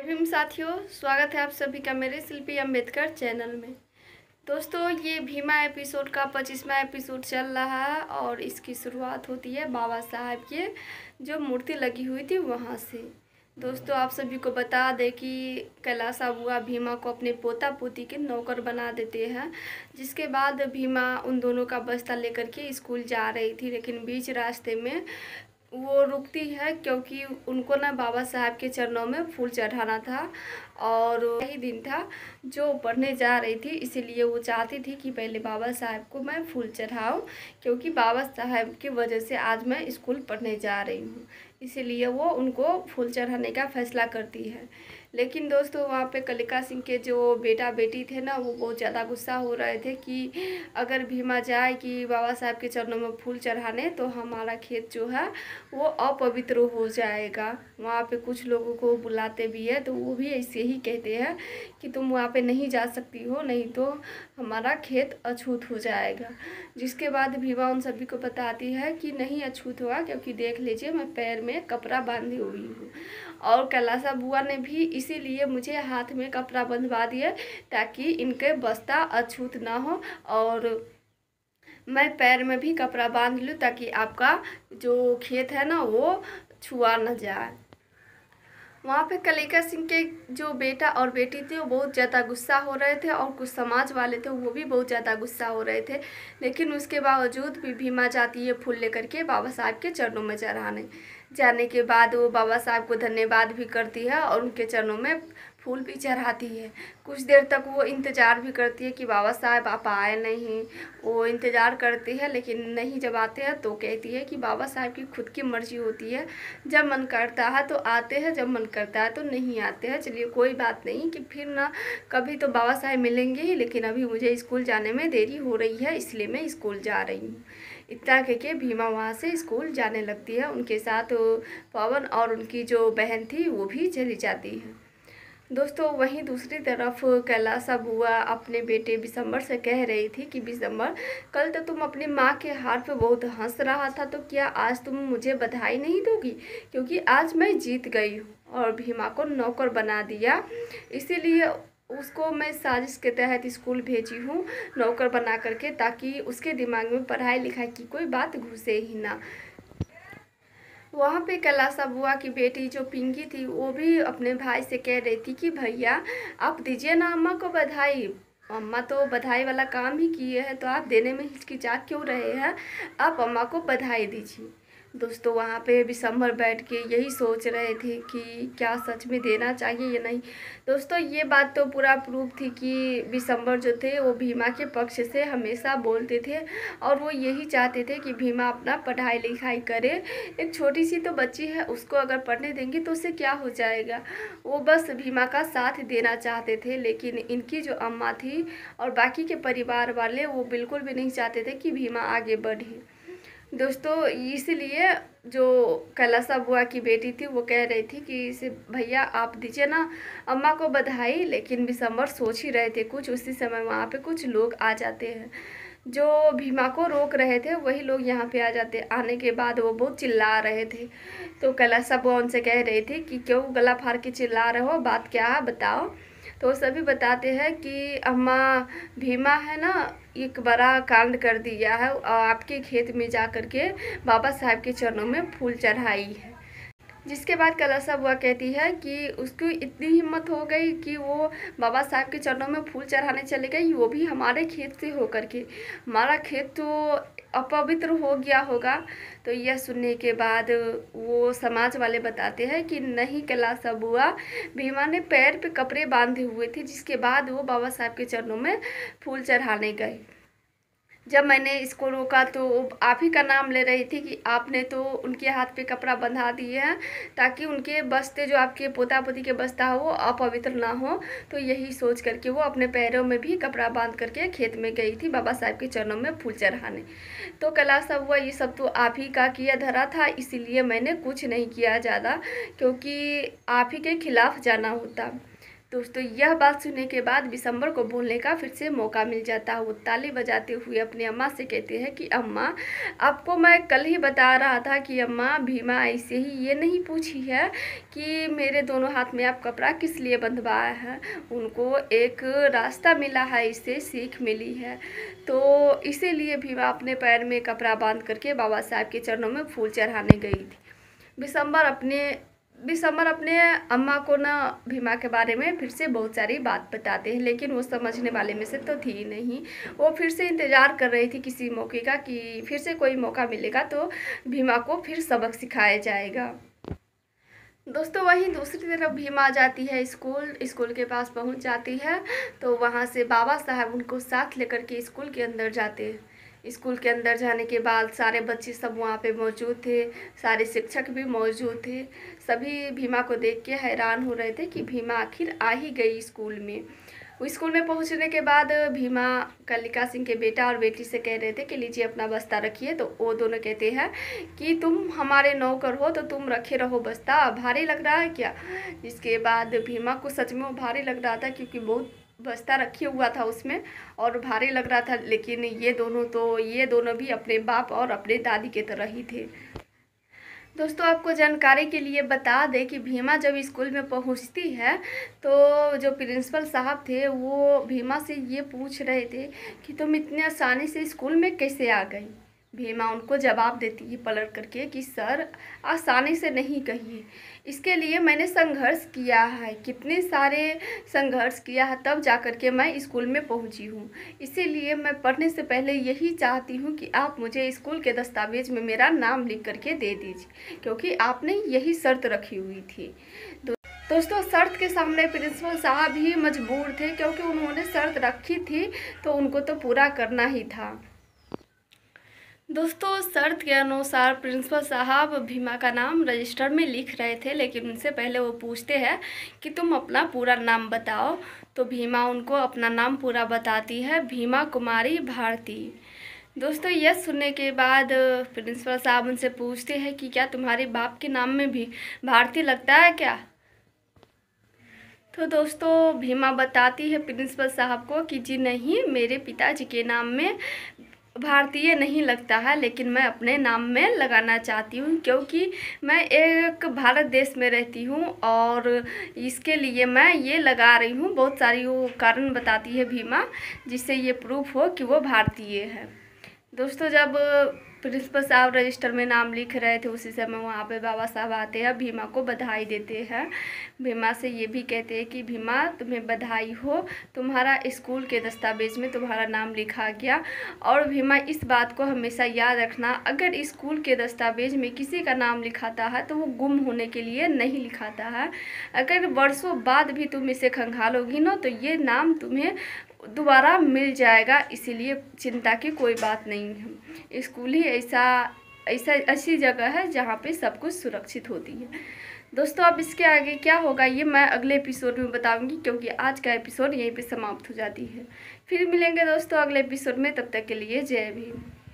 भीम साथियों, स्वागत है आप सभी का मेरे शिल्पी अम्बेडकर चैनल में। दोस्तों, ये भीमा एपिसोड का 25वां एपिसोड चल रहा है और इसकी शुरुआत होती है बाबा साहब के जो मूर्ति लगी हुई थी वहाँ से। दोस्तों, आप सभी को बता दें कि कैलासा बुआ भीमा को अपने पोता पोती के नौकर बना देते हैं। जिसके बाद भीमा उन दोनों का बस्ता लेकर के स्कूल जा रही थी, लेकिन बीच रास्ते में वो रुकती है क्योंकि उनको ना बाबा साहब के चरणों में फूल चढ़ाना था और वही दिन था जो पढ़ने जा रही थी। इसीलिए वो चाहती थी कि पहले बाबा साहब को मैं फूल चढ़ाऊं, क्योंकि बाबा साहब की वजह से आज मैं स्कूल पढ़ने जा रही हूँ। इसीलिए वो उनको फूल चढ़ाने का फैसला करती है। लेकिन दोस्तों, वहाँ पे कलिका सिंह के जो बेटा बेटी थे ना, वो बहुत ज़्यादा गुस्सा हो रहे थे कि अगर भीमा जाए कि बाबा साहब के चरणों में फूल चढ़ाने तो हमारा खेत जो है वो अपवित्र हो जाएगा। वहाँ पे कुछ लोगों को बुलाते भी है तो वो भी ऐसे ही कहते हैं कि तुम वहाँ पे नहीं जा सकती हो, नहीं तो हमारा खेत अछूत हो जाएगा। जिसके बाद भीमा उन सभी को बताती है कि नहीं अछूत होगा, क्योंकि देख लीजिए मैं पैर में कपड़ा बांधी हुई हूँ और कैलासा बुआ ने भी इसीलिए मुझे हाथ में कपड़ा बंधवा दिया ताकि इनके बस्ता अछूत ना हो, और मैं पैर में भी कपड़ा बांध लूँ ताकि आपका जो खेत है ना वो छुआ न जाए। वहाँ पे कलिका सिंह के जो बेटा और बेटी थे वो बहुत ज़्यादा गुस्सा हो रहे थे और कुछ समाज वाले थे वो भी बहुत ज़्यादा गुस्सा हो रहे थे। लेकिन उसके बावजूद भी भीमा जाती है फूल लेकर के बाबा साहब के चरणों में चढ़ाने। जाने के बाद वो बाबा साहब को धन्यवाद भी करती है और उनके चरणों में फूल भी चढ़ाती है। कुछ देर तक वो इंतज़ार भी करती है कि बाबा साहब आप आए नहीं। वो इंतज़ार करती है लेकिन नहीं, जब आते हैं तो कहती है कि बाबा साहब की खुद की मर्ज़ी होती है, जब मन करता है तो आते हैं, जब मन करता है तो नहीं आते हैं। चलिए कोई बात नहीं कि फिर ना कभी तो बाबा साहब मिलेंगे ही, लेकिन अभी मुझे स्कूल जाने में देरी हो रही है इसलिए मैं स्कूल जा रही हूँ। इतना कह के भीमा वहाँ से स्कूल जाने लगती है। उनके साथ पवन और उनकी जो बहन थी वो भी चली जाती है। दोस्तों, वहीं दूसरी तरफ कैलासा बुआ अपने बेटे बिशंबर से कह रही थी कि बिशंबर, कल तो तुम अपनी माँ के हार पे बहुत हंस रहा था, तो क्या आज तुम मुझे बधाई नहीं दोगी, क्योंकि आज मैं जीत गई हूँ और भीमा को नौकर बना दिया। इसीलिए उसको मैं साजिश के तहत स्कूल भेजी हूँ नौकर बना करके, ताकि उसके दिमाग में पढ़ाई लिखाई की कोई बात घुसे ही ना। वहाँ पे कैलासा बुआ की बेटी जो पिंकी थी वो भी अपने भाई से कह रही थी कि भैया आप दीजिए ना अम्मा को बधाई, अम्मा तो बधाई वाला काम ही किए हैं, तो आप देने में हिचकिचा क्यों रहे हैं, आप अम्मा को बधाई दीजिए। दोस्तों, वहाँ पे बिशंबर बैठ के यही सोच रहे थे कि क्या सच में देना चाहिए या नहीं। दोस्तों, ये बात तो पूरा प्रूफ थी कि बिशंबर जो थे वो भीमा के पक्ष से हमेशा बोलते थे और वो यही चाहते थे कि भीमा अपना पढ़ाई लिखाई करे। एक छोटी सी तो बच्ची है, उसको अगर पढ़ने देंगे तो उससे क्या हो जाएगा। वो बस भीमा का साथ देना चाहते थे, लेकिन इनकी जो अम्मा थी और बाकी के परिवार वाले वो बिल्कुल भी नहीं चाहते थे कि भीमा आगे बढ़े। दोस्तों, इसलिए जो कैलासा बुआ की बेटी थी वो कह रही थी कि इसे भैया आप दीजिए ना अम्मा को बधाई, लेकिन बिशंबर सोच ही रहे थे कुछ। उसी समय वहाँ पे कुछ लोग आ जाते हैं जो भीमा को रोक रहे थे, वही लोग यहाँ पे आ जाते। आने के बाद वो बहुत चिल्ला रहे थे, तो कैलासा बुआ उनसे कह रही थी कि क्यों गला फाड़ के चिल्ला रहे हो, बात क्या है बताओ। तो सभी बताते हैं कि अम्मा भीमा है ना एक बड़ा कांड कर दिया है और आपके खेत में जा कर के बाबा साहब के चरणों में फूल चढ़ाई है। जिसके बाद कैलासा बुआ कहती है कि उसकी इतनी हिम्मत हो गई कि वो बाबा साहब के चरणों में फूल चढ़ाने चले गई, वो भी हमारे खेत से होकर के। हमारा खेत तो अपवित्र हो गया होगा। तो यह सुनने के बाद वो समाज वाले बताते हैं कि नहीं कैलासा बुआ, भीमा ने पैर पे कपड़े बांधे हुए थे, जिसके बाद वो बाबा साहब के चरणों में फूल चढ़ाने गए। जब मैंने इसको रोका तो आप ही का नाम ले रही थी कि आपने तो उनके हाथ पे कपड़ा बंधा दिए हैं ताकि उनके बस्ते जो आपके पोता पोती के बस्ता हो वो अपवित्र ना हो। तो यही सोच करके वो अपने पैरों में भी कपड़ा बांध करके खेत में गई थी बाबा साहब के चरणों में फूल चढ़ाने। तो कैलासा हुआ ये सब तो आप ही का किया धरा था, इसीलिए मैंने कुछ नहीं किया ज़्यादा, क्योंकि आप ही के खिलाफ जाना होता। दोस्तों यह बात सुनने के बाद विशंबर को बोलने का फिर से मौका मिल जाता है। वो ताली बजाते हुए अपनी अम्मा से कहते हैं कि अम्मा, आपको मैं कल ही बता रहा था कि अम्मा, भीमा ऐसे ही ये नहीं पूछी है कि मेरे दोनों हाथ में आप कपड़ा किस लिए बंधवाया है। उनको एक रास्ता मिला है, इससे सीख मिली है, तो इसीलिए भीमा अपने पैर में कपड़ा बांध करके बाबा साहब के चरणों में फूल चढ़ाने गई थी। विशंबर अपने अम्मा को ना भीमा के बारे में फिर से बहुत सारी बात बताते हैं, लेकिन वो समझने वाले में से तो थी नहीं। वो फिर से इंतज़ार कर रही थी किसी मौके का कि फिर से कोई मौका मिलेगा तो भीमा को फिर सबक सिखाया जाएगा। दोस्तों वहीं दूसरी तरफ भीमा आ जाती है स्कूल के पास पहुंच जाती है, तो वहां से बाबा साहब उनको साथ लेकर के स्कूल के अंदर जाते हैं। स्कूल के अंदर जाने के बाद सारे बच्चे सब वहाँ पे मौजूद थे, सारे शिक्षक भी मौजूद थे। सभी भीमा को देख के हैरान हो रहे थे कि भीमा आखिर आ ही गई स्कूल में। वो स्कूल में पहुंचने के बाद भीमा कलिका सिंह के बेटा और बेटी से कह रहे थे कि लीजिए अपना बस्ता रखिए, तो वो दोनों कहते हैं कि तुम हमारे नौकर हो तो तुम रखे रहो बस्ता, भारी लग रहा है क्या। जिसके बाद भीमा को सच में भारी लग रहा था, क्योंकि बहुत बस्ता रखे हुआ था उसमें और भारी लग रहा था। लेकिन ये दोनों भी अपने बाप और अपने दादी के तरह ही थे। दोस्तों आपको जानकारी के लिए बता दें कि भीमा जब स्कूल में पहुंचती है तो जो प्रिंसिपल साहब थे वो भीमा से ये पूछ रहे थे कि तुम इतने आसानी से स्कूल में कैसे आ गई। भीमा उनको जवाब देती है पलट करके कि सर, आसानी से नहीं कहिए, इसके लिए मैंने संघर्ष किया है, कितने सारे संघर्ष किया है, तब जा कर के मैं स्कूल में पहुंची हूं। इसीलिए मैं पढ़ने से पहले यही चाहती हूं कि आप मुझे स्कूल के दस्तावेज में मेरा नाम लिख करके दे दीजिए, क्योंकि आपने यही शर्त रखी हुई थी। दोस्तों शर्त के सामने प्रिंसिपल साहब ही मजबूर थे, क्योंकि उन्होंने शर्त रखी थी तो उनको तो पूरा करना ही था। दोस्तों शर्त के अनुसार प्रिंसिपल साहब भीमा का नाम रजिस्टर में लिख रहे थे, लेकिन उनसे पहले वो पूछते हैं कि तुम अपना पूरा नाम बताओ। तो भीमा उनको अपना नाम पूरा बताती है, भीमा कुमारी भारती। दोस्तों यह सुनने के बाद प्रिंसिपल साहब उनसे पूछते हैं कि क्या तुम्हारे बाप के नाम में भी भारती लगता है क्या। तो दोस्तों भीमा बताती है प्रिंसिपल साहब को कि जी नहीं, मेरे पिताजी के नाम में भारतीय नहीं लगता है, लेकिन मैं अपने नाम में लगाना चाहती हूँ, क्योंकि मैं एक भारत देश में रहती हूँ और इसके लिए मैं ये लगा रही हूँ। बहुत सारी वो कारण बताती है भीमा, जिससे ये प्रूफ हो कि वो भारतीय है। दोस्तों जब प्रिंसिपल साहब रजिस्टर में नाम लिख रहे थे उसी समय वहाँ पे बाबा साहब आते हैं, भीमा को बधाई देते हैं। भीमा से ये भी कहते हैं कि भीमा तुम्हें बधाई हो, तुम्हारा स्कूल के दस्तावेज में तुम्हारा नाम लिखा गया। और भीमा इस बात को हमेशा याद रखना, अगर स्कूल के दस्तावेज में किसी का नाम लिखाता है तो वो गुम होने के लिए नहीं लिखाता है। अगर वर्षों बाद भी तुम इसे खंगालोगी ना तो ये नाम तुम्हें दोबारा मिल जाएगा, इसीलिए चिंता की कोई बात नहीं है। स्कूल ही ऐसी जगह है जहाँ पे सब कुछ सुरक्षित होती है। दोस्तों अब इसके आगे क्या होगा ये मैं अगले एपिसोड में बताऊंगी, क्योंकि आज का एपिसोड यहीं पे समाप्त हो जाती है। फिर मिलेंगे दोस्तों अगले एपिसोड में, तब तक के लिए जय भीम।